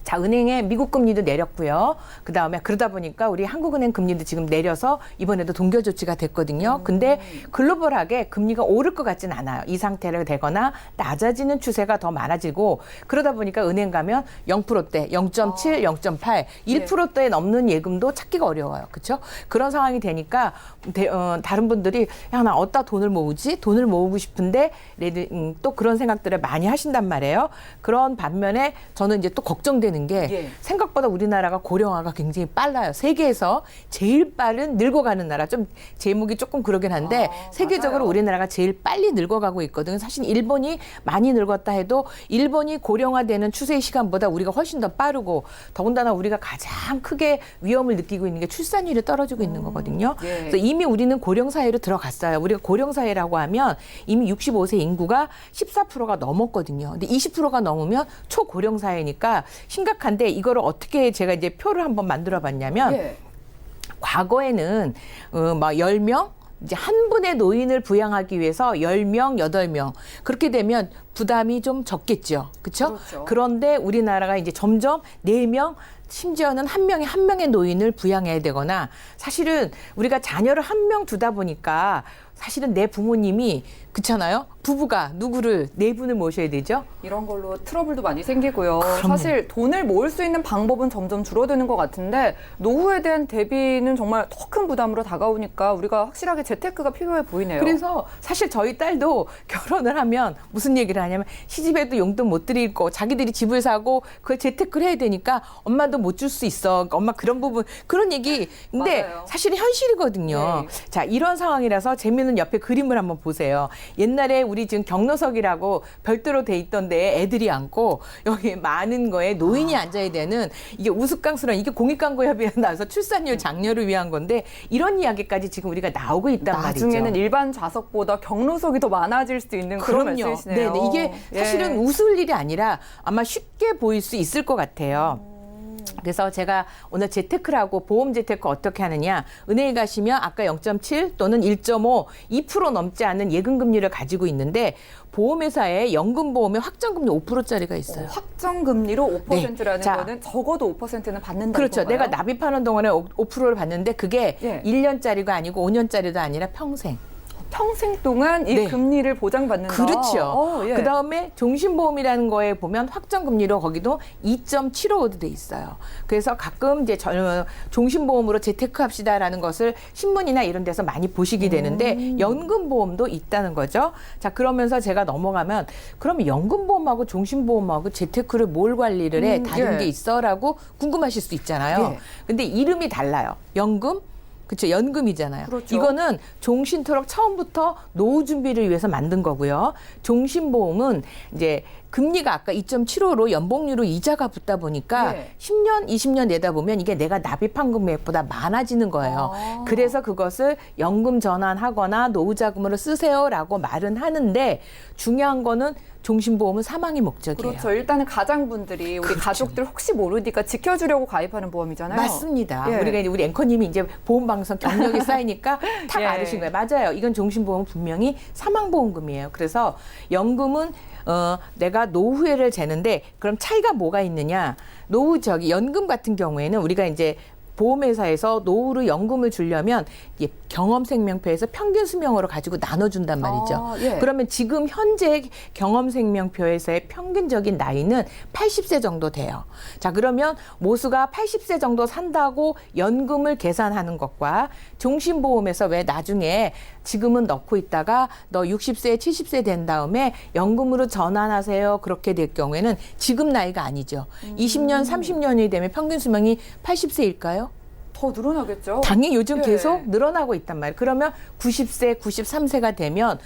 자, 은행의 미국 금리도 내렸고요. 그다음에 그러다 보니까 우리 한국은행 금리도 지금 내려서 이번에도 동결 조치가 됐거든요. 근데 글로벌하게 금리가 오를 것 같진 않아요. 이 상태를 되거나 낮아지는 추세가 더 많아지고 그러다 보니까 은행 가면 0%대, 0.7, 0.8, 1%대에 넘는 예금도 찾기가 어려워요. 그렇죠? 그런 상황이 되니까 다른 분들이 야, 나 어디다 돈을 모으지? 돈을 모으고 싶은데 또 그런 생각들을 많이 하신단 말이에요. 그런 반면에 저는 이제 또 걱정되는 게 생각보다 우리나라가 고령화가 굉장히 빨라요. 세계에서 제일 빠른 늙어가는 나라. 좀 제목이 조금 그러긴 한데 세계적으로 맞아요. 우리나라가 제일 빨리 늙어가고 있거든요. 사실 일본이 많이 늙었다 해도 일본이 고령화되는 추세의 시간보다 우리가 훨씬 더 빠르고 더군다나 우리가 가장 크게 위험을 느끼고 있는 게 출산율이 떨어지고 있는 거거든요. 그래서 이미 우리는 고령사회로 들어갔어요. 우리가 고령사회라고 하면 이미 65세 인구가 14%가 넘었거든요. 근데 20%가 넘으면 초고령사회니까 심각한데 이거를 어떻게 제가 이제 표를 한번 만들어 봤냐면 과거에는 막 10명 이제 한 분의 노인을 부양하기 위해서 10명, 8명 그렇게 되면 부담이 좀 적겠죠. 그렇죠? 그런데 우리나라가 이제 점점 4명 심지어는 한 명의 노인을 부양해야 되거나 사실은 우리가 자녀를 한 명 두다 보니까 사실은 내 부모님이 그렇잖아요. 부부가 누구를 4분을 모셔야 되죠. 이런 걸로 트러블도 많이 생기고요. 그럼요. 사실 돈을 모을 수 있는 방법은 점점 줄어드는 것 같은데 노후에 대한 대비는 정말 더 큰 부담으로 다가오니까 우리가 확실하게 재테크가 필요해 보이네요. 그래서 사실 저희 딸도 결혼을 하면 무슨 얘기를 하냐면 시집에도 용돈 못 드릴 거 자기들이 집을 사고 그걸 재테크를 해야 되니까 엄마도 못 줄 수 있어. 엄마 그런 부분 그런 얘기. 근데 맞아요. 사실은 현실이거든요. 자, 이런 상황이라서 재미있는 옆에 그림을 한번 보세요. 옛날에 우리 지금 경로석이라고 별도로 돼 있던데 애들이 앉고 여기 많은 거에 노인이 앉아야 되는 이게 우스꽝스러운 이게 공익광고협의회 나와서 출산율 장려를 위한 건데 이런 이야기까지 지금 우리가 나오고 있단 말이죠. 나중에는 일반 좌석보다 경로석이 더 많아질 수 있는 그런 그럼요. 말씀이시네요. 네네. 이게 사실은 웃을 일이 아니라 아마 쉽게 보일 수 있을 것 같아요. 그래서 제가 오늘 재테크라고 보험 재테크 어떻게 하느냐. 은행에 가시면 아까 0.7 또는 1.5, 2% 넘지 않는 예금 금리를 가지고 있는데 보험회사에 연금보험에 확정금리 5%짜리가 있어요. 확정금리로 5%라는 자, 거는 적어도 5%는 받는다는 그렇죠. 건가요? 내가 납입하는 동안에 5%를 받는데 그게 1년짜리가 아니고 5년짜리도 아니라 평생. 평생 동안 이 네. 금리를 보장받는다. 그렇죠. 예. 그다음에 종신보험이라는 거에 보면 확정금리로 거기도 2.75도 돼 있어요. 그래서 가끔 이제 종신보험으로 재테크 합시다라는 것을 신문이나 이런 데서 많이 보시게 되는데 연금보험도 있다는 거죠. 자, 그러면서 제가 넘어가면 그럼 연금보험하고 종신보험하고 재테크를 뭘 관리를 해? 다른 게 있어라고 궁금하실 수 있잖아요. 근데 이름이 달라요. 연금 그렇죠. 연금이잖아요. 그렇죠. 이거는 종신토록 처음부터 노후 준비를 위해서 만든 거고요. 종신보험은 이제 금리가 아까 2.75로 연봉률로 이자가 붙다 보니까 10년, 20년 내다 보면 이게 내가 납입한 금액보다 많아지는 거예요. 그래서 그것을 연금 전환하거나 노후 자금으로 쓰세요라고 말은 하는데 중요한 거는 종신보험은 사망이 목적이에요. 그렇죠. 일단은 가장분들이 우리 가족들 혹시 모르니까 지켜주려고 가입하는 보험이잖아요. 맞습니다. 우리 앵커님이 이제 보험방송 경력이 쌓이니까 탁 알으신 거예요. 맞아요. 이건 종신보험은 분명히 사망보험금이에요. 그래서 연금은 내가 노후에를 재는데 그럼 차이가 뭐가 있느냐? 연금 같은 경우에는 우리가 이제 보험회사에서 노후로 연금을 주려면 경험생명표에서 평균 수명으로 가지고 나눠준단 말이죠. 예. 그러면 지금 현재 경험생명표에서의 평균적인 나이는 80세 정도 돼요. 자, 그러면 모수가 80세 정도 산다고 연금을 계산하는 것과 종신보험에서 왜 나중에 지금은 넣고 있다가 너 60세, 70세 된 다음에 연금으로 전환하세요. 그렇게 될 경우에는 지금 나이가 아니죠. 20년, 30년이 되면 평균 수명이 80세일까요? 더 늘어나겠죠. 당연히 요즘 예. 계속 늘어나고 있단 말이에요. 그러면 90세, 93세가 되면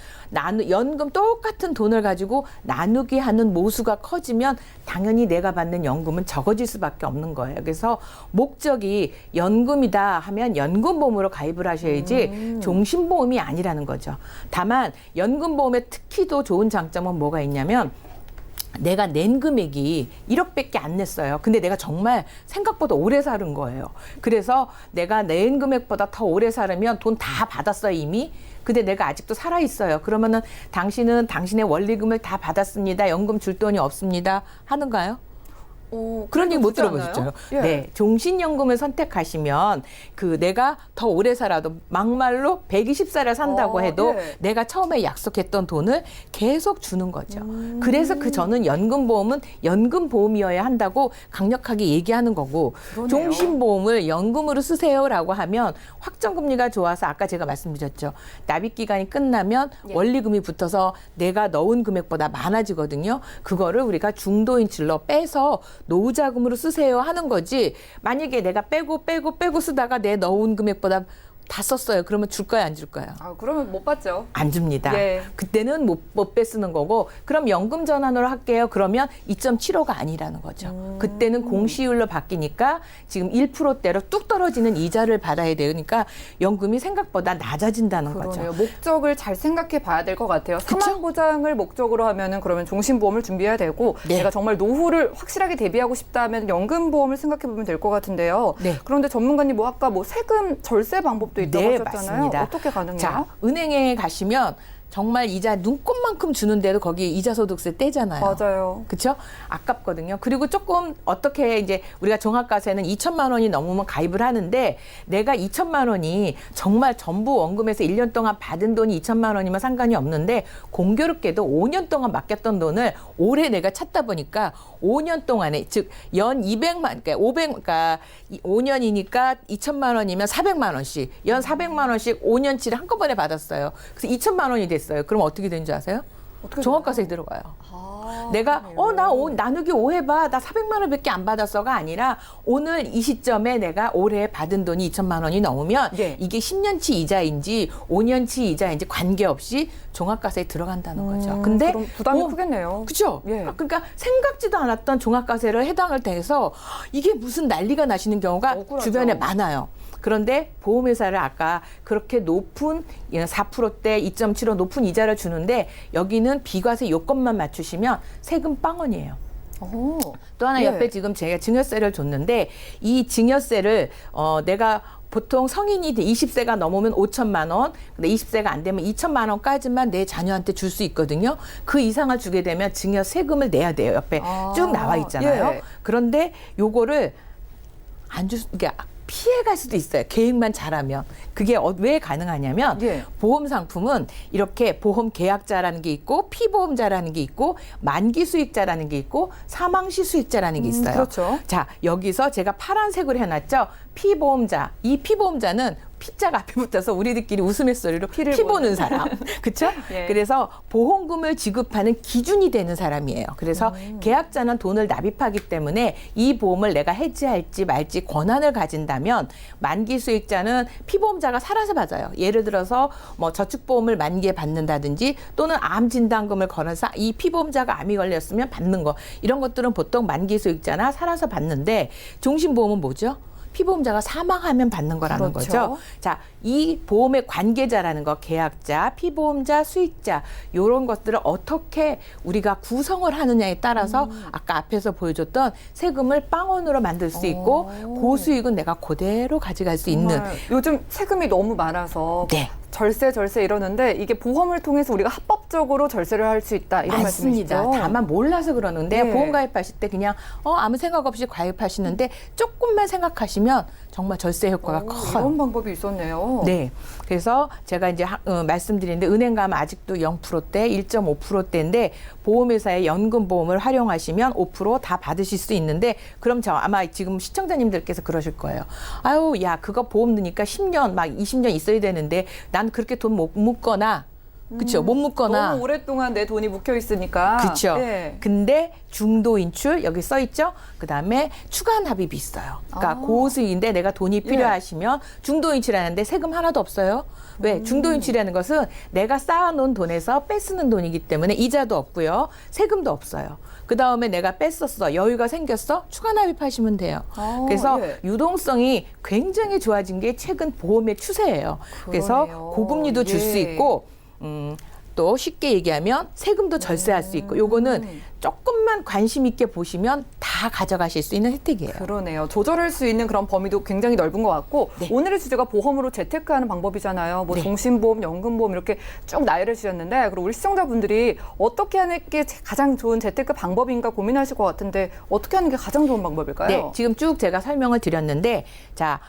연금 똑같은 돈을 가지고 나누기 하는 모수가 커지면 당연히 내가 받는 연금은 적어질 수밖에 없는 거예요. 그래서 목적이 연금이다 하면 연금보험으로 가입을 하셔야지 종신보험이 아니라는 거죠. 다만 연금보험의 특히 더 좋은 장점은 뭐가 있냐면 내가 낸 금액이 1억밖에 안 냈어요. 근데 내가 정말 생각보다 오래 사는 거예요. 그래서 내가 낸 금액보다 더 오래 살으면 돈 다 받았어요, 이미. 근데 내가 아직도 살아있어요. 그러면은 당신은 당신의 원리금을 다 받았습니다. 연금 줄 돈이 없습니다. 하는가요? 그런 얘기 못 들어보셨죠? 예. 네. 종신연금을 선택하시면 내가 더 오래 살아도 막말로 120살을 산다고 해도 예. 내가 처음에 약속했던 돈을 계속 주는 거죠. 그래서 저는 연금보험은 연금보험이어야 한다고 강력하게 얘기하는 거고 그러네요. 종신보험을 연금으로 쓰세요라고 하면 확정금리가 좋아서 아까 제가 말씀드렸죠. 납입기간이 끝나면 원리금이 붙어서 내가 넣은 금액보다 많아지거든요. 그거를 우리가 중도인출로 빼서 노후자금으로 쓰세요 하는 거지. 만약에 내가 빼고 쓰다가 내 넣은 금액보다 다 썼어요. 그러면 줄까요, 안 줄까요? 그러면 못 받죠. 안 줍니다. 예. 그때는 못 빼쓰는 거고 그럼 연금 전환으로 할게요. 그러면 2.75가 아니라는 거죠. 그때는 공시율로 바뀌니까 지금 1%대로 뚝 떨어지는 이자를 받아야 되니까 연금이 생각보다 낮아진다는 그러네요. 거죠. 목적을 잘 생각해 봐야 될 것 같아요. 그쵸? 사망 보장을 목적으로 하면은 그러면 종신보험을 준비해야 되고 네. 내가 정말 노후를 확실하게 대비하고 싶다면 연금보험을 생각해 보면 될 것 같은데요. 네. 그런데 전문가님 아까 세금 절세 방법도 있다고 네, 하셨잖아요. 맞습니다. 어떻게 가능해요? 자, 은행에 가시면 정말 이자 눈꽃만큼 주는데도 거기 이자소득세 떼잖아요. 맞아요. 그렇죠? 아깝거든요. 그리고 조금 어떻게 이제 우리가 종합과세는 2천만 원이 넘으면 가입을 하는데 내가 2천만 원이 정말 전부 원금에서 1년 동안 받은 돈이 2천만 원이면 상관이 없는데 공교롭게도 5년 동안 맡겼던 돈을 올해 내가 찾다 보니까 5년 동안에 즉 연 200만 그러니까 5년이니까 2천만 원이면 400만 원씩 연 400만 원씩 5년치를 한꺼번에 받았어요. 그래서 2천만 원이 됐어요. 그럼 어떻게 되는 줄 아세요? 종합과세에 들어가요. 내가 나 나누기 5 해봐. 나 400만 원밖에 안 받았어가 아니라 오늘 이 시점에 내가 올해 받은 돈이 2천만 원이 넘으면 예. 이게 10년치 이자인지 5년치 이자인지 관계없이 종합과세에 들어간다는 거죠. 근데 그럼 부담이 크겠네요. 그렇죠. 예. 그러니까 생각지도 않았던 종합과세를 해당을 돼서 이게 무슨 난리가 나시는 경우가 억울하죠. 주변에 많아요. 그런데 보험회사를 아까 그렇게 높은 4%대 2.75 높은 이자를 주는데 여기는 비과세 요건만 맞추시면 세금 빵원이에요. 또 하나 예. 옆에 지금 제가 증여세를 줬는데 이 증여세를 내가 보통 성인이 20세가 넘으면 5천만 원, 근데 20세가 안 되면 2천만 원까지만 내 자녀한테 줄 수 있거든요. 그 이상을 주게 되면 증여 세금을 내야 돼요. 옆에 쭉 나와 있잖아요. 예. 그런데 요거를 이게 피해갈 수도 있어요. 계획만 잘하면. 그게 왜 가능하냐면 예. 보험 상품은 이렇게 보험 계약자라는 게 있고 피보험자라는 게 있고 만기 수익자라는 게 있고 사망시 수익자라는 게 있어요. 그렇죠. 자, 여기서 제가 파란색으로 해놨죠. 피보험자. 이 피보험자는 피자가 앞에 붙어서 우리들끼리 웃음소리로 피 보는 사람. 그렇죠? 예. 그래서 보험금을 지급하는 기준이 되는 사람이에요. 그래서 계약자는 돈을 납입하기 때문에 이 보험을 내가 해지할지 말지 권한을 가진다면 만기 수익자는 피보험자가 살아서 받아요. 예를 들어서 뭐 저축보험을 만기에 받는다든지 또는 암 진단금을 걸어서 이 피보험자가 암이 걸렸으면 받는 거. 이런 것들은 보통 만기 수익자나 살아서 받는데 종신보험은 뭐죠? 피보험자가 사망하면 받는 거라는 그렇죠. 거죠. 자, 이 보험의 관계자라는 거, 계약자, 피보험자, 수익자 이런 것들을 어떻게 우리가 구성을 하느냐에 따라서 아까 앞에서 보여줬던 세금을 빵원으로 만들 수 있고 고수익은 내가 그대로 가져갈 수 있는. 정말 요즘 세금이 너무 많아서 네. 절세 이러는데 이게 보험을 통해서 우리가 합법적으로 절세를 할 수 있다 이런 맞습니다. 말씀이시죠? 다만 몰라서 그러는데 네. 보험 가입하실 때 그냥 아무 생각 없이 가입하시는데 조금만 생각하시면 정말 절세 효과가 커요. 이런 방법이 있었네요. 네. 그래서 제가 이제 말씀드리는데 은행 가면 아직도 0%대, 1.5%대인데 보험회사의 연금보험을 활용하시면 5% 다 받으실 수 있는데 그럼 아마 지금 시청자님들께서 그러실 거예요. 아유, 야, 그거 보험 드니까 10년, 막 20년 있어야 되는데 난 그렇게 돈 못 묶거나 그렇죠. 못 묶거나 너무 오랫동안 내 돈이 묵혀 있으니까. 그렇죠. 네. 근데 중도 인출 여기 써 있죠. 그다음에 추가 납입이 있어요. 그러니까 고수익인데 내가 돈이 필요하시면 중도 인출하는데 세금 하나도 없어요. 왜? 중도 인출이라는 것은 내가 쌓아놓은 돈에서 빼쓰는 돈이기 때문에 이자도 없고요. 세금도 없어요. 그다음에 내가 뺐었어. 여유가 생겼어. 추가 납입하시면 돼요. 그래서 예. 유동성이 굉장히 좋아진 게 최근 보험의 추세예요. 그래서 그러네요. 고금리도 줄 수 예. 있고 또 쉽게 얘기하면 세금도 절세할 수 있고 요거는 조금만 관심 있게 보시면 다 가져가실 수 있는 혜택이에요. 그러네요. 조절할 수 있는 그런 범위도 굉장히 넓은 것 같고 네. 오늘의 주제가 보험으로 재테크하는 방법이잖아요. 뭐 네. 종신보험, 연금보험 이렇게 쭉 나열해 주셨는데 그리고 우리 시청자분들이 어떻게 하는 게 가장 좋은 재테크 방법인가 고민하실 것 같은데 어떻게 하는 게 가장 좋은 방법일까요? 네, 지금 쭉 제가 설명을 드렸는데 자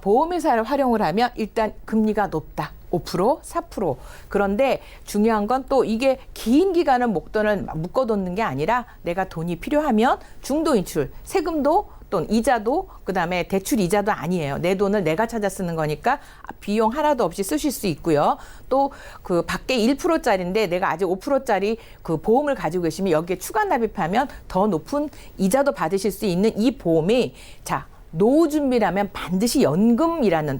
보험회사를 활용을 하면 일단 금리가 높다. 5%, 4%. 그런데 중요한 건 또 이게 긴 기간을 목돈을 묶어놓는 게 아니라 내가 돈이 필요하면 중도 인출, 세금도 또는 이자도 그다음에 대출 이자도 아니에요. 내 돈을 내가 찾아 쓰는 거니까 비용 하나도 없이 쓰실 수 있고요. 또 그 밖에 1%짜리인데 내가 아직 5%짜리 그 보험을 가지고 계시면 여기에 추가 납입하면 더 높은 이자도 받으실 수 있는 이 보험이 자 노후 준비라면 반드시 연금이라는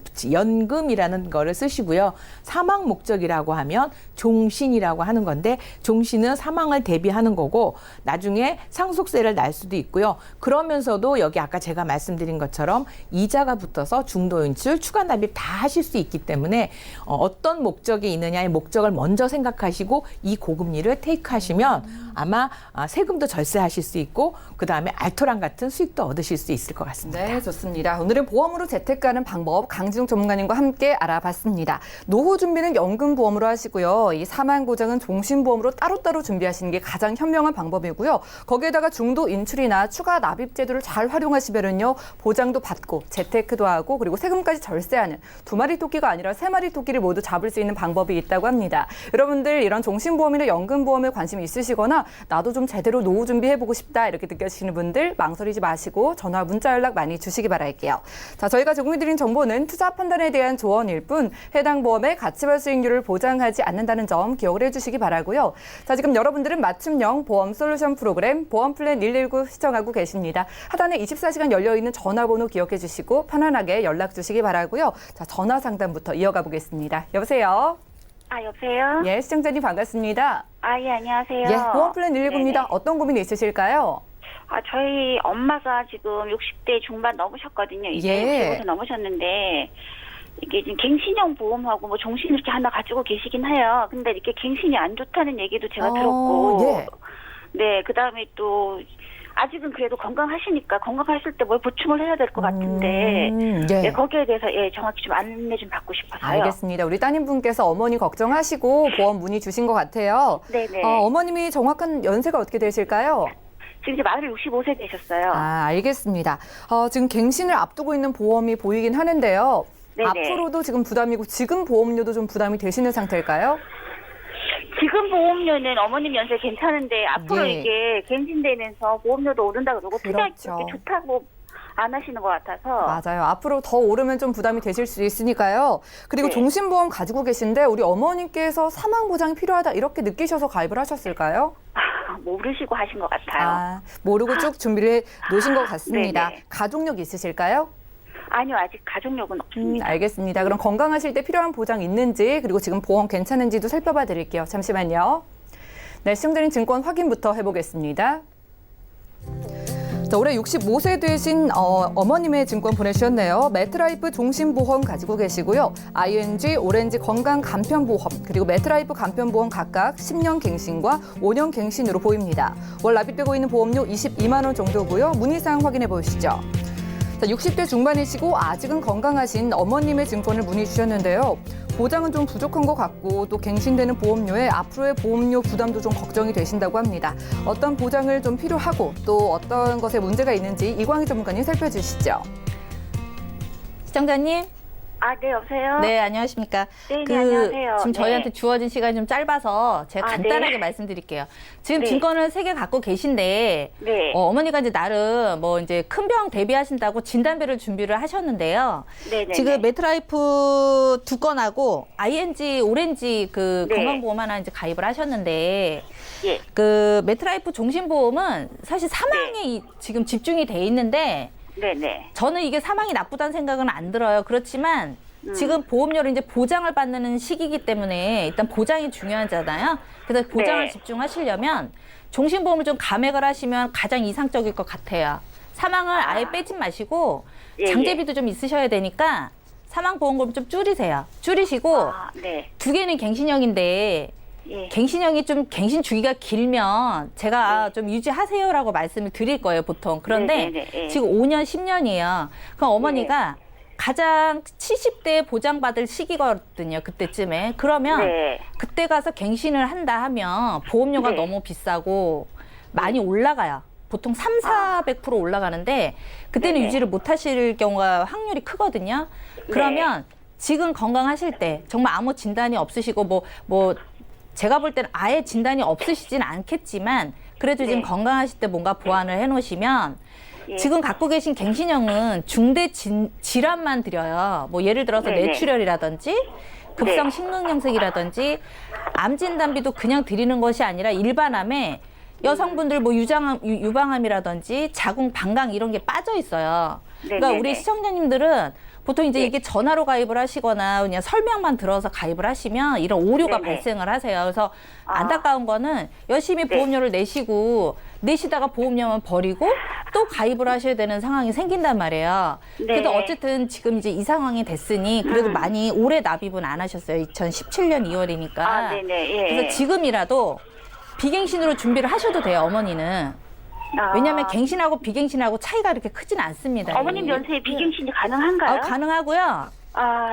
거를 쓰시고요. 사망 목적이라고 하면 종신이라고 하는 건데 종신은 사망을 대비하는 거고 나중에 상속세를 날 수도 있고요. 그러면서도 여기 아까 제가 말씀드린 것처럼 이자가 붙어서 중도 인출, 추가 납입 다 하실 수 있기 때문에 어떤 목적이 있느냐의 목적을 먼저 생각하시고 이 고금리를 테이크하시면 아마 세금도 절세하실 수 있고 그다음에 알토란 같은 수익도 얻으실 수 있을 것 같습니다. 네, 좋습니다. 오늘은 보험으로 재테크하는 방법 강진욱 전문가님과 함께 알아봤습니다. 노후 준비는 연금보험으로 하시고요. 이 사망보장은 종신보험으로 따로따로 준비하시는 게 가장 현명한 방법이고요. 거기에다가 중도 인출이나 추가 납입 제도를 잘 활용하시면요. 보장도 받고 재테크도 하고 그리고 세금까지 절세하는 두 마리 토끼가 아니라 세 마리 토끼를 모두 잡을 수 있는 방법이 있다고 합니다. 여러분들 이런 종신보험이나 연금보험에 관심이 있으시거나 나도 좀 제대로 노후 준비해보고 싶다 이렇게 느껴지시는 분들 망설이지 마시고 전화 문자 연락 많이 주시기 바랄게요. 자, 저희가 제공해드린 정보는 투자 판단에 대한 조언일 뿐 해당 보험의 가치와 수익률을 보장하지 않는다는 점 기억을 해주시기 바라고요. 자, 지금 여러분들은 맞춤형 보험 솔루션 프로그램 보험 플랜 119 시청하고 계십니다. 하단에 24시간 열려있는 전화번호 기억해 주시고 편안하게 연락 주시기 바라고요. 자, 전화 상담부터 이어가 보겠습니다. 여보세요? 여보세요? 예, 시청자님 반갑습니다. 예, 안녕하세요. 예, 보험 플랜 119입니다. 네네. 어떤 고민이 있으실까요? 저희 엄마가 지금 60대 중반 넘으셨거든요. 이제 예. 65세 넘으셨는데, 이게 지금 갱신형 보험하고 뭐 종신 이렇게 하나 가지고 계시긴 해요. 근데 이렇게 갱신이 안 좋다는 얘기도 제가 들었고, 예. 네, 그 다음에 또, 아직은 그래도 건강하시니까 건강하실 때 뭘 보충을 해야 될 것 같은데, 예. 네, 거기에 대해서 정확히 좀 안내 좀 받고 싶어서요. 알겠습니다. 우리 따님분께서 어머니 걱정하시고 보험 문의 주신 것 같아요. 네네. 어머님이 정확한 연세가 어떻게 되실까요? 지금 이제 만으로 65세 되셨어요. 알겠습니다. 지금 갱신을 앞두고 있는 보험이 보이긴 하는데요. 네네. 앞으로도 지금 부담이고 지금 보험료도 좀 부담이 되시는 상태일까요? 지금 보험료는 어머님 연세 괜찮은데 앞으로 예. 이게 갱신되면서 보험료도 오른다 그러고 투자 그렇죠. 그렇게 좋다고 안 하시는 것 같아서 맞아요. 앞으로 더 오르면 좀 부담이 되실 수 있으니까요. 그리고 네. 종신보험 가지고 계신데 우리 어머님께서 사망보장이 필요하다 이렇게 느끼셔서 가입을 하셨을까요? 모르시고 하신 것 같아요. 모르고 쭉 준비를 해 놓으신 것 같습니다. 네네. 가족력 있으실까요? 아니요, 아직 가족력은 없습니다. 알겠습니다. 그럼 건강하실 때 필요한 보장 있는지 그리고 지금 보험 괜찮은지도 살펴봐 드릴게요. 잠시만요. 네, 시청자님 증권 확인부터 해보겠습니다. 자, 올해 65세 되신 어머님의 증권 보내주셨네요. 매트라이프 종신보험 가지고 계시고요. ING, 오렌지 건강 간편보험 그리고 매트라이프 간편보험 각각 10년 갱신과 5년 갱신으로 보입니다. 월 납입되고 있는 보험료 22만 원 정도고요. 문의사항 확인해 보시죠. 자, 60대 중반이시고 아직은 건강하신 어머님의 증권을 문의 주셨는데요. 보장은 좀 부족한 것 같고 또 갱신되는 보험료에 앞으로의 보험료 부담도 좀 걱정이 되신다고 합니다. 어떤 보장을 좀 필요하고 또 어떤 것에 문제가 있는지 이광희 전문가님 살펴주시죠. 시청자님. 네, 여보세요? 네, 안녕하십니까. 네, 네, 안녕하세요. 지금 저희한테 네. 주어진 시간이 좀 짧아서 제가 간단하게 네. 말씀드릴게요. 지금 네. 증권을 3개 갖고 계신데, 네. 어머니가 이제 나름 뭐 이제 큰 병 대비하신다고 진단비를 준비를 하셨는데요. 네, 네. 지금 메트라이프 2건하고 ING 오렌지 그 네. 건강보험 하나 이제 가입을 하셨는데, 예. 그 메트라이프 종신보험은 사실 사망에 지금 집중이 돼 있는데, 네네. 저는 이게 사망이 나쁘다는 생각은 안 들어요. 그렇지만 지금 보험료를 이제 보장을 받는 시기이기 때문에 일단 보장이 중요하잖아요. 그래서 보장을 네. 집중하시려면 종신보험을 좀 감액을 하시면 가장 이상적일 것 같아요. 사망을 아예 빼지 마시고 예, 장제비도 좀 있으셔야 되니까 사망보험금 좀 줄이세요. 줄이시고 네. 2개는 갱신형인데 예. 갱신형이 좀 갱신 주기가 길면 제가 좀 유지하세요라고 말씀을 드릴 거예요, 보통. 그런데 네, 네, 네, 네. 지금 5년, 10년이에요. 그럼 어머니가 가장 70대에 보장받을 시기거든요, 그때쯤에. 그러면 네. 그때 가서 갱신을 한다 하면 보험료가 네. 너무 비싸고 많이 올라가요. 보통 400% 올라가는데 그때는 네네. 유지를 못 하실 경우가 확률이 크거든요. 그러면 지금 건강하실 때 정말 아무 진단이 없으시고 뭐 제가 볼 때는 아예 진단이 없으시진 않겠지만 그래도 지금 네. 건강하실 때 뭔가 보완을 해놓으시면 예. 지금 갖고 계신 갱신형은 중대 질환만 드려요. 뭐 예를 들어서 네네. 뇌출혈이라든지 급성 네. 심근경색이라든지 암 진단비도 그냥 드리는 것이 아니라 일반암에 여성분들 뭐 유방암이라든지 자궁 방광 이런 게 빠져 있어요. 그러니까 네네네. 우리 시청자님들은 보통 이제 네. 이게 전화로 가입을 하시거나 그냥 설명만 들어서 가입을 하시면 이런 오류가 네네. 발생을 하세요. 그래서 안타까운 거는 열심히 네. 보험료를 내시다가 보험료만 버리고 또 가입을 하셔야 되는 상황이 생긴단 말이에요. 네. 그래도 어쨌든 지금 이제 이 상황이 됐으니 그래도 많이 오래 납입은 안 하셨어요. 2017년 2월이니까. 네네. 예. 그래서 지금이라도 비갱신으로 준비를 하셔도 돼요, 어머니는. 왜냐하면 갱신하고 비갱신하고 차이가 그렇게 크진 않습니다. 어머님 연세에 비갱신이 가능한가요? 가능하고요.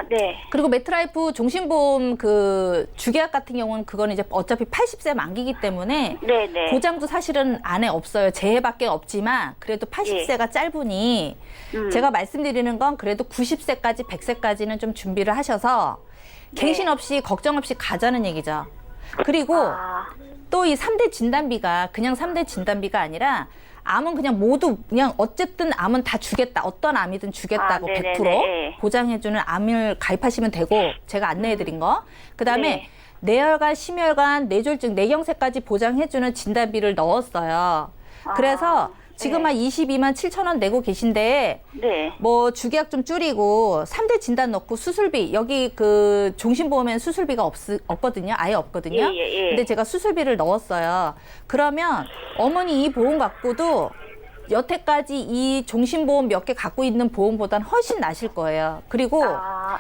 네. 그리고 메트라이프 종신보험 그 주계약 같은 경우는 그거는 이제 어차피 80세 만기이기 때문에 네네. 보장도 사실은 안에 없어요. 재해밖에 없지만 그래도 80세가 짧으니 제가 말씀드리는 건 그래도 90세까지 100세까지는 좀 준비를 하셔서 갱신 없이 걱정 없이 가자는 얘기죠. 그리고 또 이 3대 진단비가 그냥 3대 진단비가 아니라 암은 그냥 모두 그냥 어쨌든 암은 다 주겠다. 어떤 암이든 주겠다고 네네네. 100% 보장해주는 암을 가입하시면 되고 제가 안내해드린 거. 그다음에 네. 뇌혈관, 심혈관, 뇌졸중, 뇌경색까지 보장해주는 진단비를 넣었어요. 그래서 지금 한 22만 7천 원 내고 계신데 네. 뭐 주계약 좀 줄이고 3대 진단 넣고 수술비 여기 그 종신보험엔 수술비가 없거든요. 아예 없거든요. 예. 근데 제가 수술비를 넣었어요. 그러면 어머니 이 보험 갖고도 여태까지 이 종신보험 몇 개 갖고 있는 보험보다는 훨씬 나실 거예요. 그리고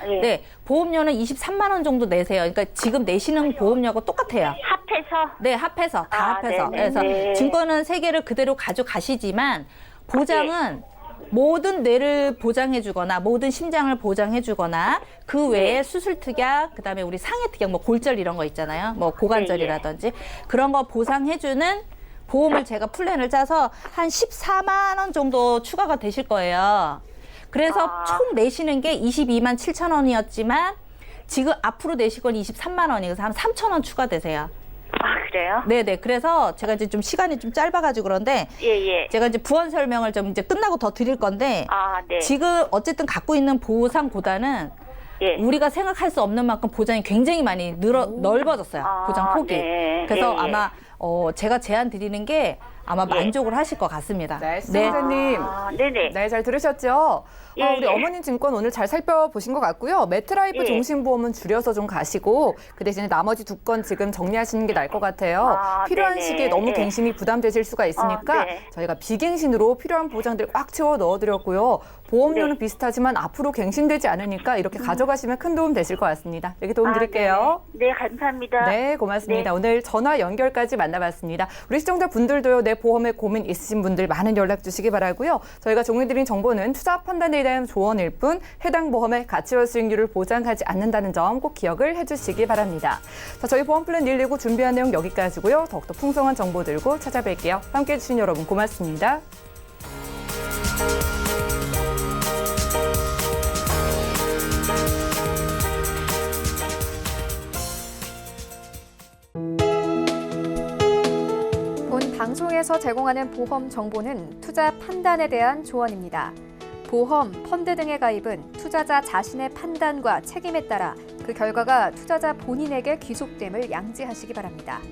예. 네, 보험료는 23만 원 정도 내세요. 그러니까 지금 내시는 보험료가 똑같아요. 합해서? 네, 합해서 다 합해서. 네네. 그래서 네. 증권은 3개를 그대로 가져가시지만 보장은 모든 뇌를 보장해주거나 모든 심장을 보장해주거나 그 외에 수술특약, 그다음에 우리 상해특약, 뭐 골절 이런 거 있잖아요. 뭐 고관절이라든지 그런 거 보상해주는 보험을 제가 플랜을 짜서 한 14만 원 정도 추가가 되실 거예요. 그래서 총 내시는 게 22만 7천 원이었지만 지금 앞으로 내실 건 23만 원이어서 한 3천 원 추가되세요. 그래요? 네네. 그래서 제가 이제 좀 시간이 좀 짧아가지고 그런데 예. 제가 이제 부원 설명을 좀 이제 끝나고 더 드릴 건데 네. 지금 어쨌든 갖고 있는 보상보다는 예. 우리가 생각할 수 없는 만큼 보장이 굉장히 많이 넓어졌어요. 보장 폭이. 네. 그래서 예. 아마 제가 제안 드리는 게 아마 만족을 하실 것 같습니다. 네, 시청자님. 네네. 네, 잘 들으셨죠? 예, 우리 예. 어머님 증권 오늘 잘 살펴보신 것 같고요. 메트라이프 예. 종신보험은 줄여서 좀 가시고 그 대신에 나머지 2건 지금 정리하시는 게 나을 것 같아요. 필요한 네네. 시기에 너무 예. 갱신이 부담되실 수가 있으니까 네. 저희가 비갱신으로 필요한 보장들 꽉 채워 넣어드렸고요. 보험료는 네. 비슷하지만 앞으로 갱신되지 않으니까 이렇게 가져가시면 큰 도움 되실 것 같습니다. 여기 도움 드릴게요. 네, 감사합니다. 네, 고맙습니다. 네. 오늘 전화 연결까지 만나봤습니다. 우리 시청자분들도요, 내 보험에 고민 있으신 분들 많은 연락 주시기 바라고요. 저희가 정리드린 정보는 투자 판단에 대한 조언일 뿐 해당 보험의 가치와 수익률을 보장하지 않는다는 점 꼭 기억을 해주시기 바랍니다. 자, 저희 보험 플랜 119 준비한 내용 여기까지고요. 더욱더 풍성한 정보 들고 찾아뵐게요. 함께해 주신 여러분 고맙습니다. 방송에서 제공하는 보험 정보는 투자 판단에 대한 조언입니다. 보험, 펀드 등의 가입은 투자자 자신의 판단과 책임에 따라 그 결과가 투자자 본인에게 귀속됨을 양지하시기 바랍니다.